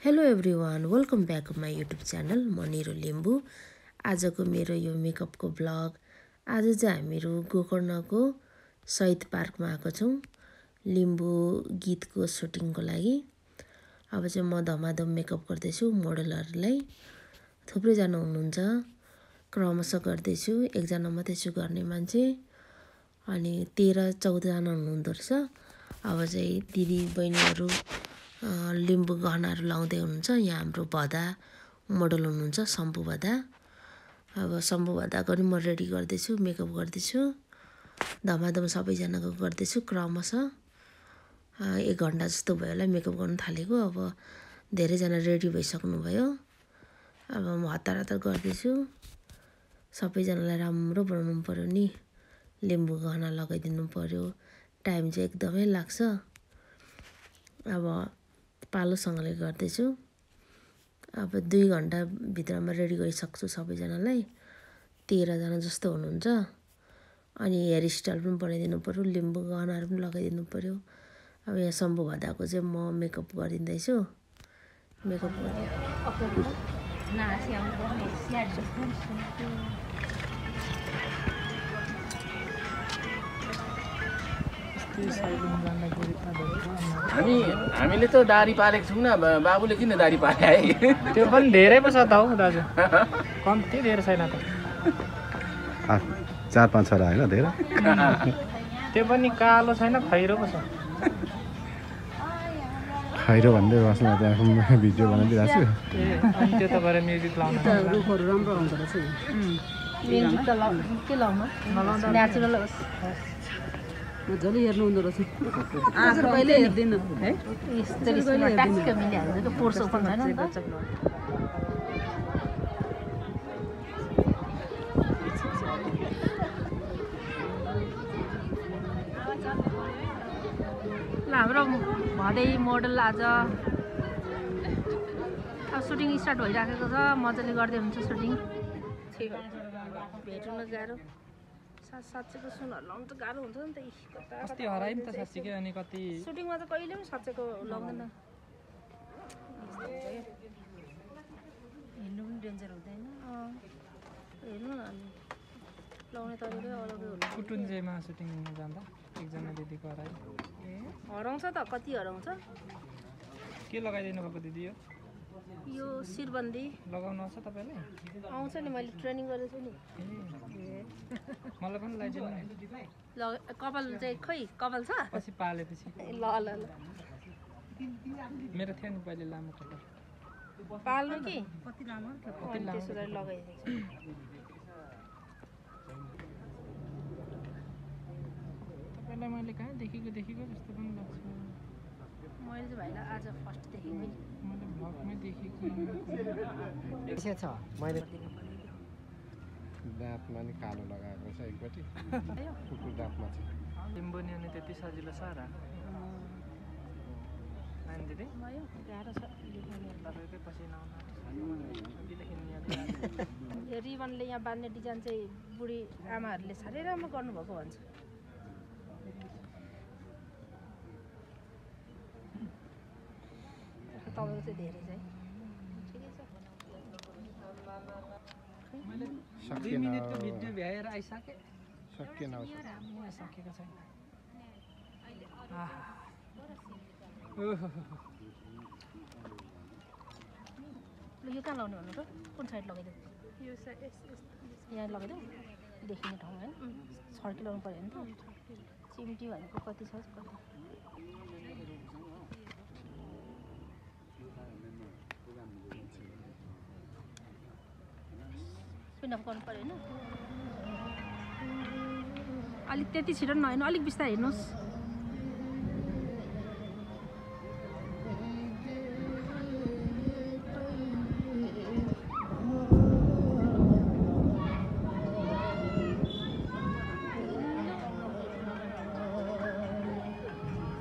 Hello everyone welcome back my YouTube channel म निरो लिम्बू। आजको मेरो यो मेकअपको ब्लग। आज चाहिँ हामीहरू गोकर्णको शहीद पार्कमा आएको छौँ लिम्बू गीतको सुटिङको लागि। अब चाहिँ म धमाधम मेकअप गर्दैछु मोडलहरूलाई। थुप्रैजना हुनुहुन्छ, क्रमशः गर्दैछु। एकजना मात्रै छु गर्ने मान्छे, अनि 13-14 जना हुनुहुँदो रहेछ। अब चाहिँ दिदी बहिनीहरू लिम्बू गहनाहरू लाउँदै हुनुहुन्छ। यहाँ हाम्रो भदा मोडल हुनुहुन्छ शम्भु भदा। अब शम्भु भदाको नि म रेडी गर्दैछु, मेकअप गर्दैछु। धमाधम सबैजनाको गर्दैछु क्रमशः। 1 घन्टा जस्तो भयो होला मेकअप गर्नु थालेको। अब धेरैजना रेडी भइसक्नु भयो। अब म हतार हतार गर्दैछु। सबैजनालाई राम्रो बनाउनु पर्यो नि, लिम्बू गहना लगाइदिनु पर्यो। टाइम चाहिँ एकदमै लाग्छ। अब पालोसँगले गर्दैछु। अब 2 घन्टा भित्रमा रेडी गरिसक्छु सबैजनालाई। 13 जना जस्तो हुनुहुन्छ। अनि हेयर स्टाइल पनि बनाइदिनु पर्यो, लिम्बू गहनाहरू पनि लगाइदिनु पर्यो। अब यहाँ शम्भु भदाको चाहिँ म मेकअप गरिदिँदैछु। मेकअप हामीले त दाढी पालेको छौँ न, बाबुले किन दाढी पाले है? त्यो पनि धेरै पो छ त हौ दाजु, कम्ती धेरै छैन त। 4-5 छोरा होइन धेरै। त्यो पनि कालो छैन, खैरो पो छ। खैरो भन्दै बस्नु त्यहाँ भिडियो बनाइदिरहेको छु। अनि त्यो तपाईँले म्युजिक लाउनु रुखहरू राम्रो आउँदो रहेछ। म्युजिक त के लाउनु, नेचुरल होस्। मजाले हेर्नु हुँदो रहेछ। आँखा कहिले हेर्दिनँ है, ट्याक्क मिलिहाल्छ त्यो पोर्स ओपन छैन नि त। ल हाम्रो भदै मोडल आज अब सुटिङ स्टार्ट भइराखेको छ। मजाले गर्दै हुन्छ सुटिङ। भेट्नु न गाह्रो, साँच्चैको सुनहरू लाउनु त गाह्रो हुन्छ नि त। अस्ति हरायो नि त साँच्चीकै। अनि कति सुटिङमा त कहिले पनि साँच्चैको लाउँदैन। हिँड्नु पनि डेन्जर हुँदैन। हेर्नु न, अनि लाउने तरिकै अलग्गै हुन्छ। कुटुन्जेमा सुटिङ जाँदा एकजना दिदीको हरायो। हराउँछ त, कति हराउँछ। के लगाइदिनु भएको दिदी? यो शिरबन्दी लगाउनु आउँछ तपाईँलाई? आउँछ नि, मैले ट्रेनिङ गरेको छु नि। मलाई पनि लगाइदिनु नि। कपाल चाहिँ खै कपाल छ पछि पालेपछि। ल ल ल मेरो थियो नि पहिले लामो कपाल। पाल्नु कि कति लामो त्यसो गरी लगाइदिएको छु। तपाईँलाई मैले कहाँ देखेको जस्तो पनि लाग्छ। मैले चाहिँ भाइलाई आज फर्स्ट देखेँ। मैले भ्लगमै देखेको छ मैले दाँतमा नि कालो लगाएको छ एकपट्टि, कुकुर दाँतमा छ। लिम्बू नि अनि त्यति सजिलो छ र होइन दिदी? गाह्रो छ तपाईँकै पसिना यो रिबनले यहाँ बाँध्ने डिजाइन चाहिँ बुढी आमाहरूले साह्रै राम्रो गर्नुभएको भन्छ। तपाईँको चाहिँ धेरै चाहिँ ठिकै छ। 2 मिनटको भिडियो भ्याएर आइसकेँ। सकिएन सकेको छैन। यो कहाँ लाउने भन्नु त? कुन साइड लगाइदिउँ? यो साइड यहाँ लगाइदिउँ, देखिने ठाउँ होइन। छड्की लाउनु पऱ्यो नि त। चिम्टी भनेको कति छ कति। पिनअप गर्नु पऱ्यो होइन। अलिक त्यति छिटो नहेर्नु, अलिक बिस्तारै हेर्नुहोस्।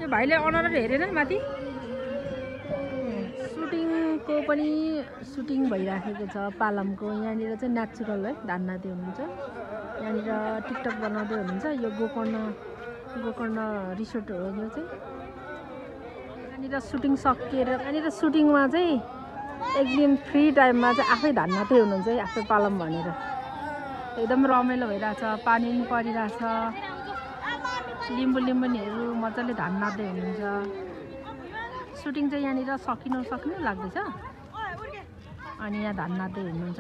यो भाइले अनर हेरेन माथि। सुटिङको पनि सुटिङ भइराखेको छ पालमको। यहाँनिर चाहिँ नेचुरल है, धान्नाते हुनुहुन्छ। यहाँनिर टिकटक बनाउँदै हुनुहुन्छ। यो गोकर्ण रिसोर्ट हो यो चाहिँ। यहाँनिर सुटिङ सकिएर यहाँनिर सुटिङमा चाहिँ एकदम फ्री टाइममा चाहिँ आफै धान्नाथै हुनुहुन्छ है आफै पालम भनेर एकदम रमाइलो भइरहेछ पानी पनि परिरहेछ लिम्बुनीहरू मजाले धान नाच्दै हुनुहुन्छ सुटिङ चाहिँ यहाँनिर सक्ने लाग्दैछ अनि यहाँ धान नाच्दै हुनुहुन्छ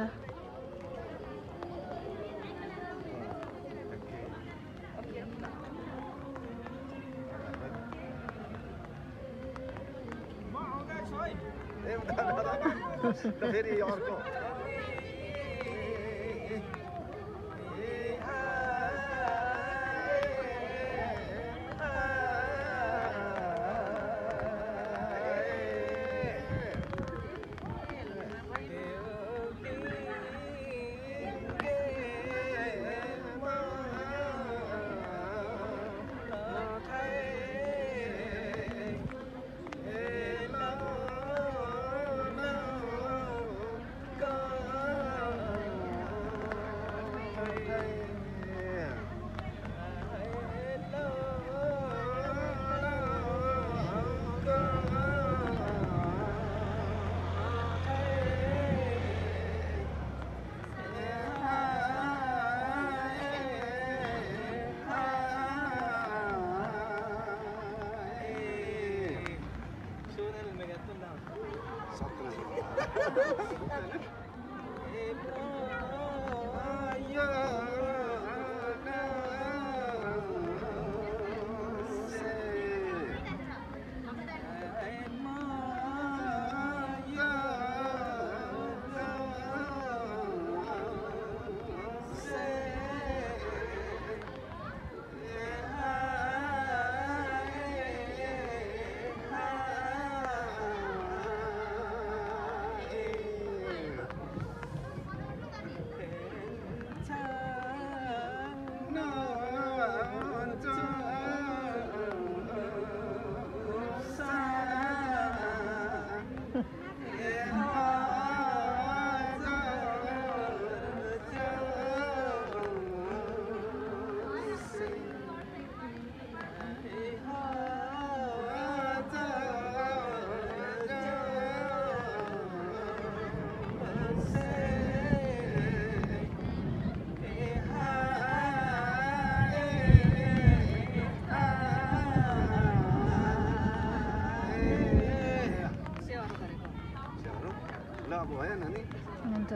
फेरि अर्को हुन्छ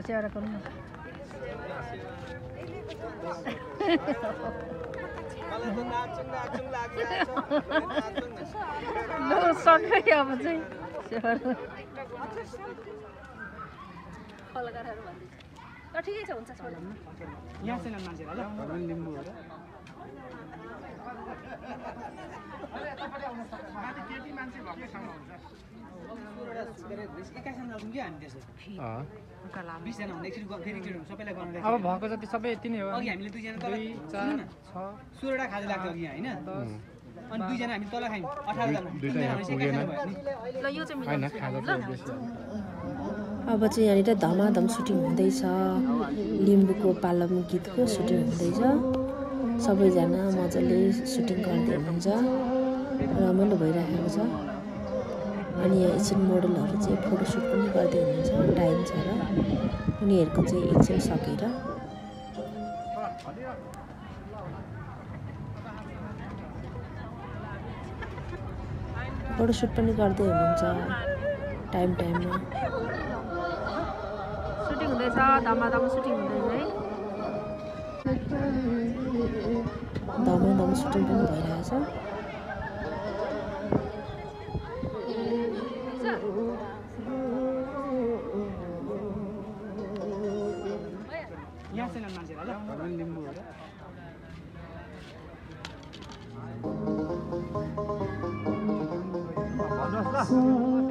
सेवा गर्नु ल सक्यो अब चाहिँ सेवा ठिकै छ हुन्छ यहाँ छैन मान्छे ल लिम्बू हो केटी मान्छे भएकै ठाउँमा हुन्छ अब भएको जति सबै यति नै हो 2 4 6 16 खाजा लाग्थ्यो अघि हैन अनि 2 जना हामी तल खायौं 18 जना ल यो चाहिँ हैन खाजा चाहिँ बेसी अब चाहिँ यहाँनिर धमाधम सुटिङ हुँदैछ लिम्बूको पालम गीतको सुटिङ हुँदैछ सबैजना मजाले सुटिङ गर्दै हुनुहुन्छ रमाइलो भइरहेको छ अनि यहाँ एकछिन मोडलहरू चाहिँ फोटोसुट पनि गर्दै हुनुहुन्छ टाइम छ र उनीहरूको चाहिँ एकछिन सकेर फोटोसुट पनि गर्दै हुनुहुन्छ टाइममा सुटिङ हुँदैछ धमाधम सुटिङ हुँदैछ है धमाधम सुटिङ पनि भइरहेछ यहाँ छैन मान्छे ल लिम्बू हो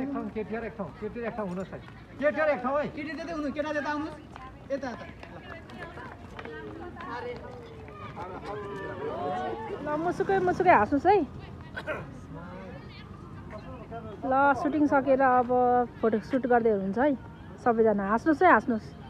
एक ठाउँ केटीहरु एक ठाउँ हुनुहोस् है केटीहरु एक ठाउँ है केटी त्यतै हुनु केटा त्यता आउनुस् यता ल मुसुकै हाँस्नुहोस् है ल सुटिङ सकेर अब फोटो सुट गर्दै हुनुहुन्छ है सबैजना हाँस्नुहोस् है हाँस्नुहोस्